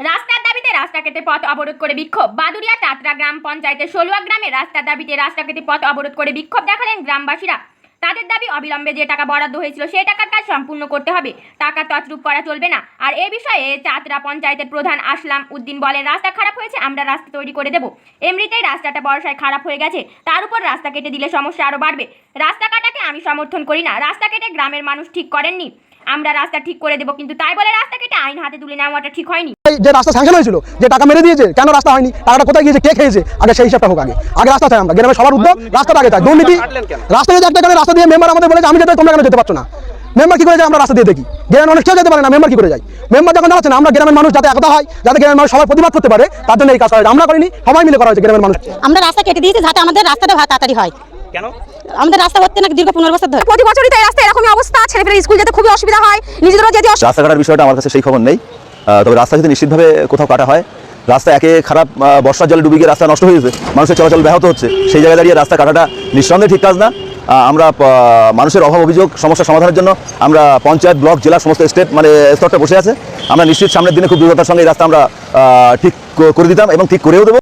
রাস্তার দাবিতে রাস্তা কেটে পথ অবরোধ করে বিক্ষোভ। বাদুড়িয়া টাটরা গ্রাম পঞ্চায়েতের ষোলুয়া গ্রামে রাস্তার দাবিতে রাস্তা কেটে পথ অবরোধ করে বিক্ষোভ দেখালেন গ্রামবাসীরা। তাদের দাবি অবিলম্বে যে টাকা বরাদ্দ হয়েছিল সেই টাকার কাজ সম্পূর্ণ করতে হবে, টাকা তছরূপ করা চলবে না। আর এই বিষয়ে টাটরা পঞ্চায়েতের প্রধান আসলাম উদ্দিন বলেন, রাস্তা খারাপ হয়েছে, আমরা রাস্তা তৈরি করে দেবো। এমনিতেই রাস্তাটা বর্ষায় খারাপ হয়ে গেছে, তার উপর রাস্তা কেটে দিলে সমস্যা আরও বাড়বে। রাস্তা কাটাকে আমি সমর্থন করি না, রাস্তা কেটে গ্রামের মানুষ ঠিক করেননি, আমরা রাস্তা ঠিক করে দেবো, কিন্তু তাই বলে রাস্তা কেটে আইন হাতে তুলে নেওয়াটা ঠিক হয়নি। যে রাস্তা স্যাংশন হয়েছিল, যে টাকা মেরে দিয়েছে, কেন রাস্তা হয়নি, টাকাটা কোথায় গিয়েছে, কে খেয়েছে, আগে সেই হিসাবটা হোক। আগে রাস্তা চাই, আমরা গ্রামের সবার উদ্যোগ, রাস্তাটা আগে চাই। দুর্নীতি রাস্তা যদি একটা রাস্তা দিয়ে মেম্বার আমাদের বলেছে আমি যেতে, তোমরা কেন যেতে পারছো না? মেম্বার কি করে যায় আমরা রাস্তা দিয়ে দেখি, গ্রামের মানুষ কেউ যেতে পারে না, মেম্বার কি করে যায়? মেম্বার যখন দাঁড়াচ্ছে না, আমরা গ্রামের মানুষ যাতে একতা হয়, যাতে গ্রামের মানুষ সবাই প্রতিবাদ করতে পারে, তার জন্য এই কাজ করা। আমরা করিনি, সবাই মিলে করা হয়েছে গ্রামের মানুষ। আমরা রাস্তা কেটে দিয়েছি যাতে আমাদের রাস্তাটা তাড়াতাড়ি হয়। কেন আমাদের রাস্তা হচ্ছে না দীর্ঘ 15 বছর ধরে। প্রতি বছরই তো এই রাস্তা এরকমই অবস্থা, ছেলেপেলে স্কুল যেতে খুবই অসুবিধা হয়, নিজেদেরও যেতে রাস্তা কাটার বিষয়টা আমার কাছে সেই খবর নেই, তবে রাস্তা যদি নিশ্চিতভাবে কোথাও কাটা হয়, রাস্তা একে খারাপ, বর্ষার জলে ডুবে গিয়ে রাস্তা নষ্ট হয়ে গেছে, মানুষের চলাচল ব্যাহত হচ্ছে, সেই জায়গায় দাঁড়িয়ে রাস্তা কাটাটা নিঃসন্দেহে ঠিক কাজ না। আমরা মানুষের অভাব অভিযোগ সমস্যা সমাধানের জন্য আমরা পঞ্চায়েত, ব্লক, জেলা সমস্ত স্টেট স্তরটা বসে আছে। আমরা নিশ্চিত সামনের দিনে খুব দ্রুততার সঙ্গে এই রাস্তা আমরা ঠিক করে দিতাম এবং ঠিক করেও দেবো।